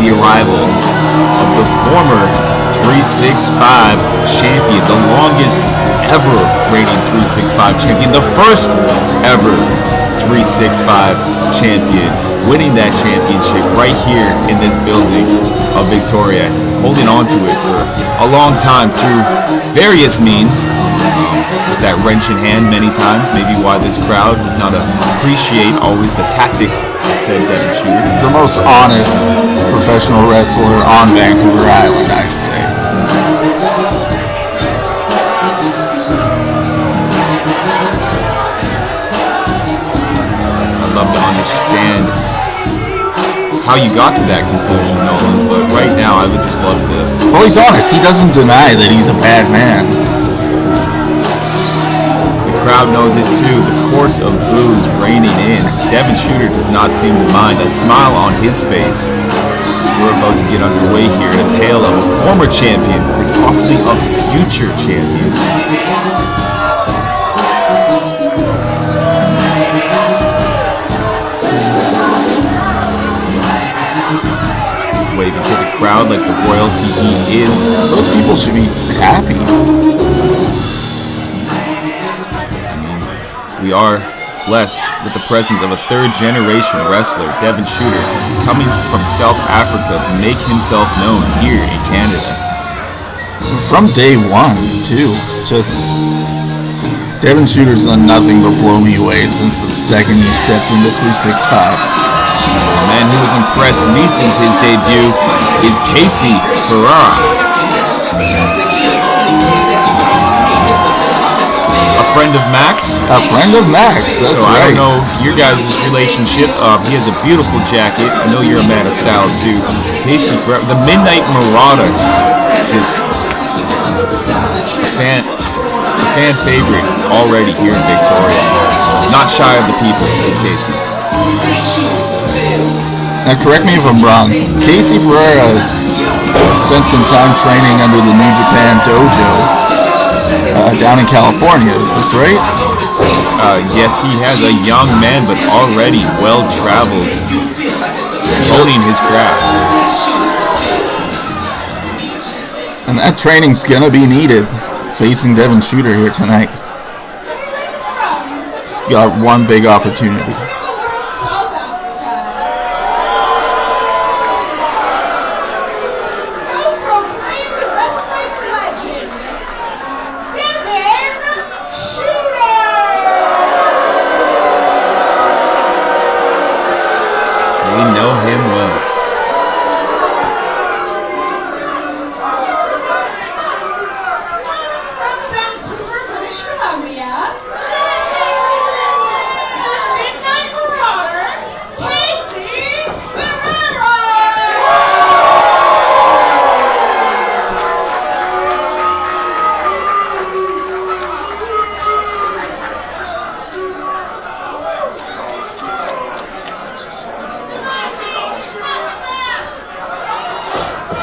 The arrival of the former 365 champion, the longest ever reigning 365 champion, the first ever 365 champion, winning that championship right here in this building of Victoria, holding on to it for a long time through various means, with that wrench in hand many times, maybe why this crowd does not appreciate always the tactics of said Devon Shooter. The most honest professional wrestler on Vancouver Island, I'd say. I'd love to understand how you got to that conclusion, Nolan, but right now I would just love to... Well, he's honest. He doesn't deny that he's a bad man. The crowd knows it too. The course of booze raining in. Devon Shooter does not seem to mind. A smile on his face. As we're about to get underway here, a tale of a former champion versus possibly a future champion. Waving to the crowd like the royalty he is. Those people should be happy. We are blessed with the presence of a third-generation wrestler, Devon Shooter, coming from South Africa to make himself known here in Canada. From day one, too. Just Devon Shooter's done nothing but blow me away since the second he stepped into 365. The man who has impressed me since his debut is Ferreira. A friend of Max? A friend of Max, that's so right. I don't know your guys' relationship. He has a beautiful jacket. I know you're a man of style too. Ferreira, the Midnight Marauder, just a fan favorite already here in Victoria. Not shy of the people, is Casey. Now correct me if I'm wrong. Ferreira spent some time training under the New Japan Dojo. Down in California, is this right? Yes, he has a young man, but already well-traveled, honing his craft. And that training's gonna be needed, facing Devon Shooter here tonight. He's got one big opportunity.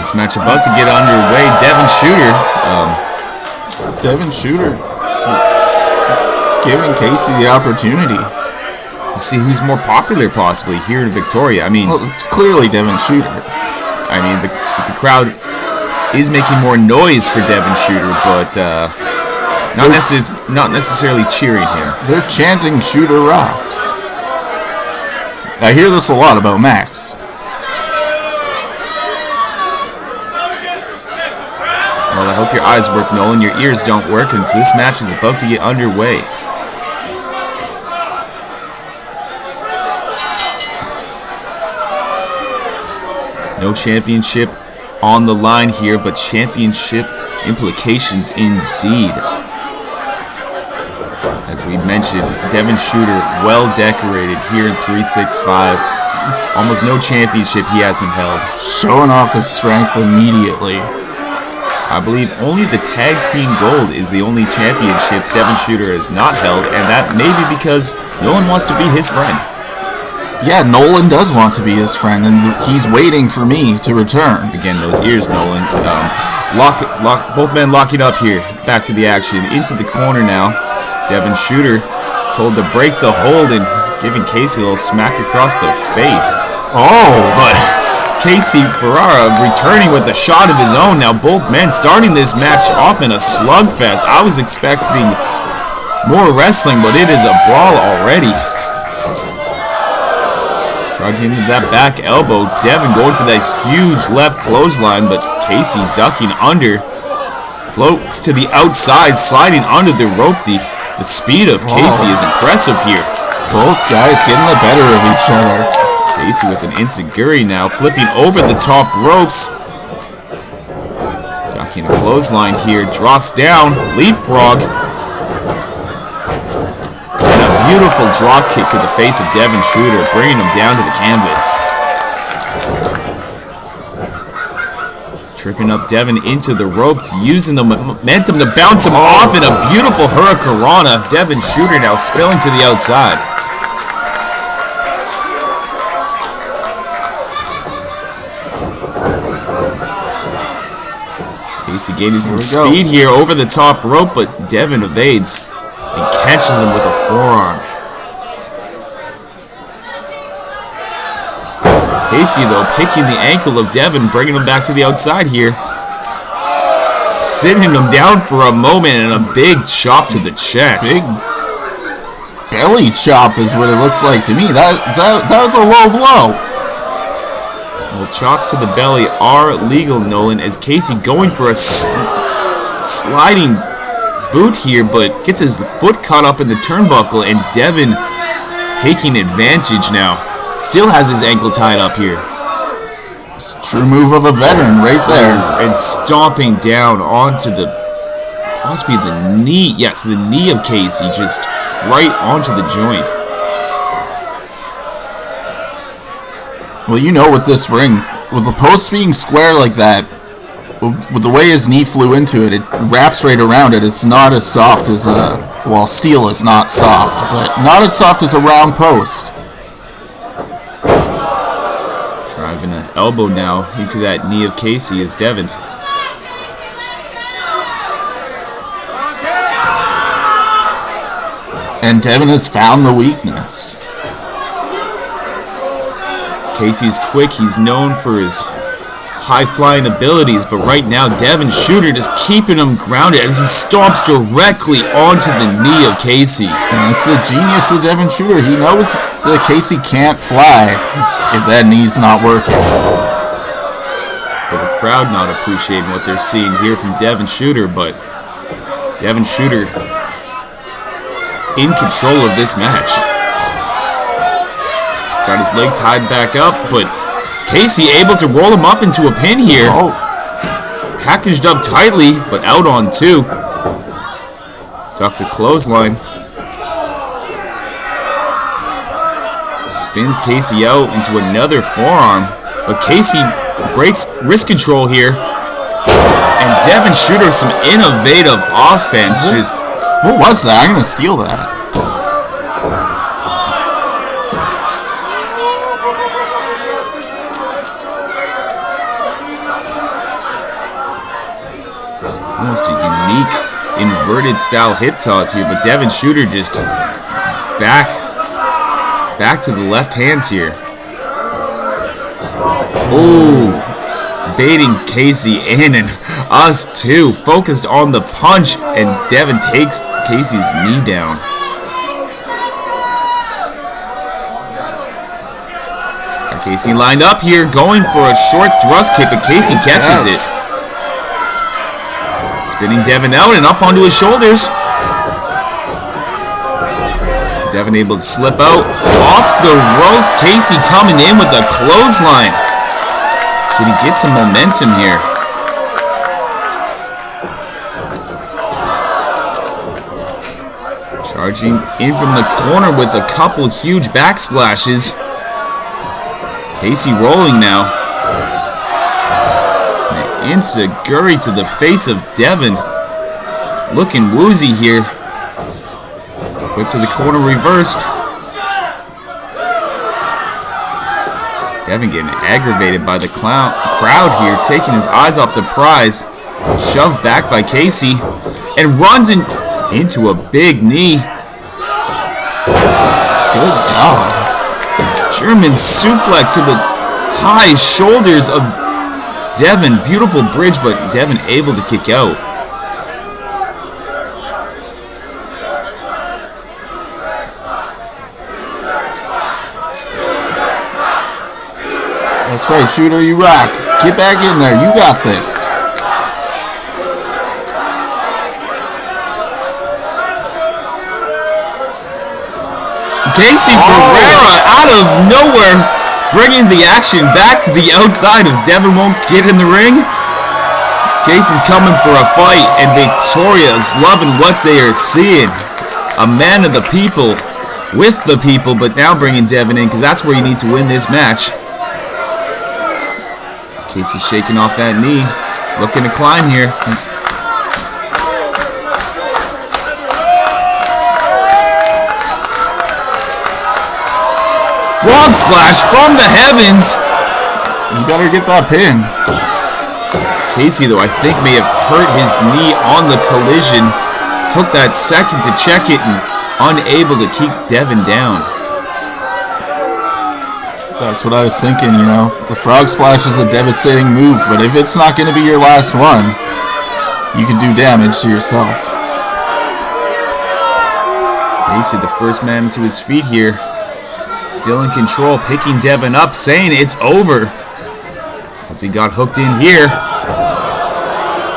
This match about to get underway. Devon Shooter giving Casey the opportunity to see who's more popular possibly here in Victoria. I mean, well, it's clearly Devon Shooter. I mean, the crowd is making more noise for Devon Shooter, but not necessarily cheering him. They're chanting Shooter rocks. I hear this a lot about Max. Well, I hope your eyes work, Nolan. Your ears don't work, and so this match is about to get underway. No championship on the line here, but championship implications indeed. As we mentioned, Devon Shooter well decorated here in 365. Almost no championship he hasn't held. Showing off his strength immediately. I believe only the tag team gold is the only championships Devon Shooter has not held, and that may be because no one wants to be his friend. Yeah, Nolan does want to be his friend, and he's waiting for me to return. Again, those ears, Nolan. Both men locking up here. Back to the action. Into the corner now. Devon Shooter told to break the hold and giving Casey a little smack across the face. Oh, but Casey Ferreira returning with a shot of his own. Now both men starting this match off in a slugfest. I was expecting more wrestling, but it is a brawl already. Charging into that back elbow. Devon going for that huge left clothesline, but Casey ducking under. Floats to the outside, sliding under the rope. The speed of Casey is impressive here. Both guys getting the better of each other. Casey with an enziguri now, flipping over the top ropes. Ducking a clothesline here, drops down, leapfrog. And a beautiful drop kick to the face of Devon Shooter, bringing him down to the canvas. Tripping up Devon into the ropes, using the momentum to bounce him off in a beautiful hurricanrana. Devon Shooter now spilling to the outside. Casey gaining some speed here over the top rope, but Devon evades and catches him with a forearm. Casey, though, picking the ankle of Devon, bringing him back to the outside here. Sitting him down for a moment and a big chop to the chest. Big belly chop is what it looked like to me. That was a low blow. Well, chops to the belly are legal, Nolan, as Casey going for a sliding boot here, but gets his foot caught up in the turnbuckle, and Devon taking advantage now. Still has his ankle tied up here. It's a true move of a veteran right there. And stomping down onto possibly the knee. Yes, the knee of Casey, just right onto the joint. Well, you know, with this ring, with the post being square like that, with the way his knee flew into it, it wraps right around it. It's not as soft as well, steel is not soft, but not as soft as a round post. Driving an elbow now into that knee of Casey is Devon. And Devon has found the weakness. Casey's quick. He's known for his high-flying abilities, but right now Devon Shooter just keeping him grounded as he stomps directly onto the knee of Casey. And it's the genius of Devon Shooter. He knows that Casey can't fly if that knee's not working. But the crowd not appreciating what they're seeing here from Devon Shooter, but Devon Shooter in control of this match. He's got his leg tied back up, but Casey able to roll him up into a pin here. Packaged up tightly, but out on two. Ducks a clothesline. Spins Casey out into another forearm, but Casey breaks wrist control here. And Devon Shooter some innovative offense. Just what was that? I'm gonna steal that. almost a unique inverted style hip toss here, but Devon Shooter just back to the left hands here. Oh, baiting Casey in, and us too, focused on the punch, and Devon takes Casey's knee down. He's got Casey lined up here, going for a short thrust kick, but Casey catches it. Spinning Devon out and up onto his shoulders. Devon able to slip out. Off the ropes, Casey coming in with a clothesline. Can he get some momentum here? Charging in from the corner with a couple huge backsplashes. Casey rolling now. Enziguri to the face of Devon. Looking woozy here. Whip to the corner, reversed. Devon getting aggravated by the crowd here, taking his eyes off the prize. Shoved back by Casey. And runs into a big knee. Good job. German suplex to the high shoulders of Devon. Beautiful bridge, but Devon able to kick out. That's right, Shooter, you rock. Get back in there. You got this. Casey Ferreira out of nowhere, bringing the action back to the outside. If Devon won't get in the ring, Casey's coming for a fight, and Victoria's loving what they are seeing. A man of the people, with the people, but now bringing Devon in, because that's where you need to win this match. Casey shaking off that knee, looking to climb here. Frog splash from the heavens. You better get that pin. Casey, though, I think may have hurt his knee on the collision. Took that second to check it and unable to keep Devon down. That's what I was thinking, you know. The frog splash is a devastating move, but if it's not going to be your last one, you can do damage to yourself. Casey, the first man to his feet here. Still in control, picking Devon up, saying it's over. Once he got hooked in here,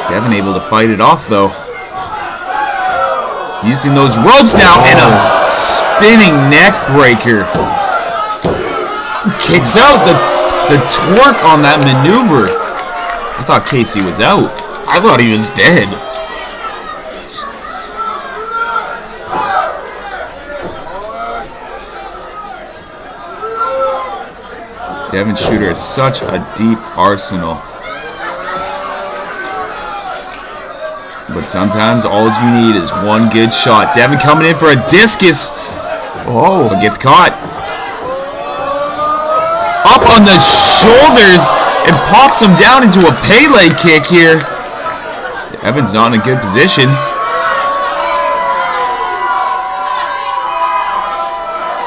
Devon able to fight it off, though. Using those ropes now, and a spinning neck breaker. Kicks out the torque on that maneuver. I thought Casey was out. I thought he was dead. Devon Shooter has such a deep arsenal. But sometimes all you need is one good shot. Devon coming in for a discus. Oh. But gets caught. Up on the shoulders and pops him down into a Pele kick here. Devon's not in a good position.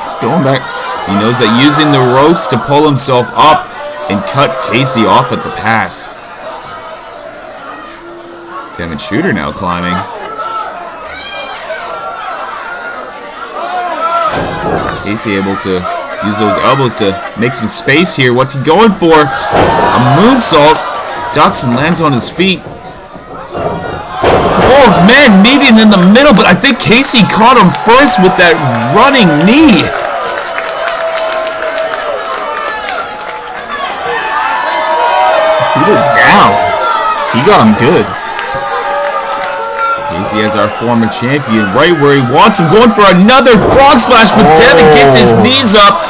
He's going back. He knows that using the ropes to pull himself up and cut Casey off at the pass. Devon Shooter now climbing. Casey able to use those elbows to make some space here. What's he going for? A moonsault. Ducks and lands on his feet. Both men meeting in the middle, but I think Casey caught him first with that running knee. Shooter's down. He got him good. Casey has our former champion right where he wants him, going for another frog splash, but Devon gets his knees up,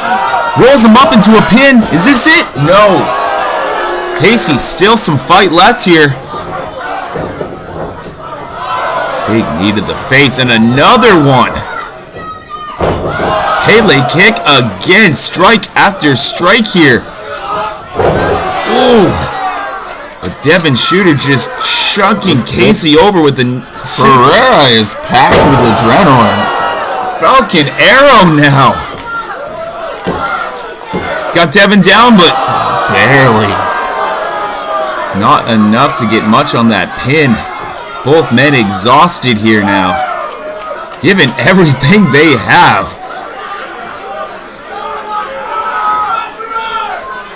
rolls him up into a pin. Is this it? No. Casey, still some fight left here. Big knee to the face, and another one. Pele kick again, strike after strike here. Ooh. But Devon Shooter just chucking Casey over with the... Ferreira is packed with adrenaline. Falcon Arrow now. It's got Devon down, but... barely. Not enough to get much on that pin. Both men exhausted here now. Given everything they have.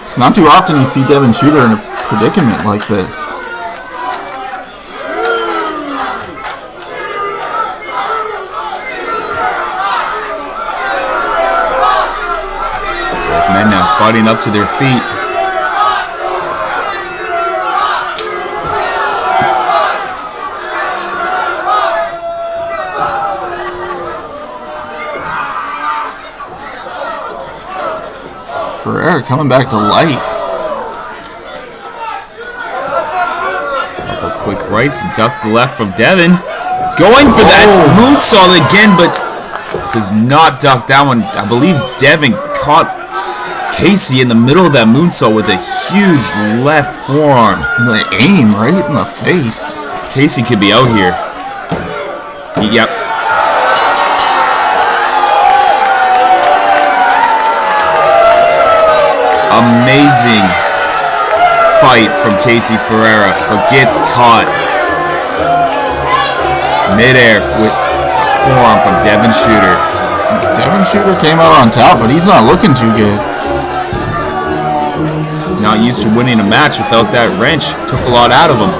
It's not too often you see Devon Shooter in a predicament like this. Both men now fighting up to their feet. Ferreira coming back to life. right, ducks the left from Devon. Going for that moonsault again, but does not duck that one. I believe Devon caught Casey in the middle of that moonsault with a huge left forearm. The aim right in the face. Casey could be out here. Yep. Amazing fight from Casey Ferreira, but gets caught midair with a forearm from Devon Shooter. Devon Shooter came out on top, but he's not looking too good. He's not used to winning a match without that wrench. Took a lot out of him.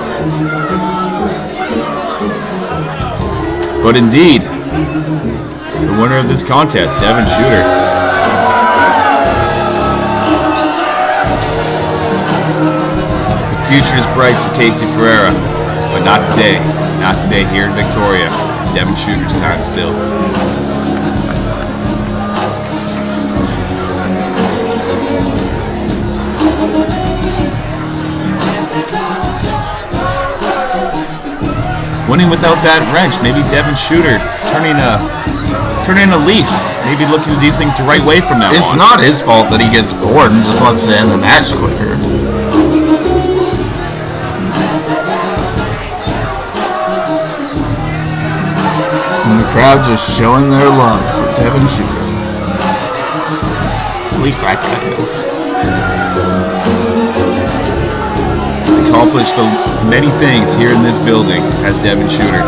But indeed, the winner of this contest, Devon Shooter. The future is bright for Casey Ferreira, but not today. Not today here in Victoria. It's Devon Shooter's time still. Winning without that wrench, maybe Devon Shooter turning a leaf, maybe looking to do things the right way from now on. It's not his fault that he gets bored and just wants to end the match quicker. And the crowd just showing their love for Devon Shooter. At least that guy is. He's accomplished many things here in this building as Devon Shooter.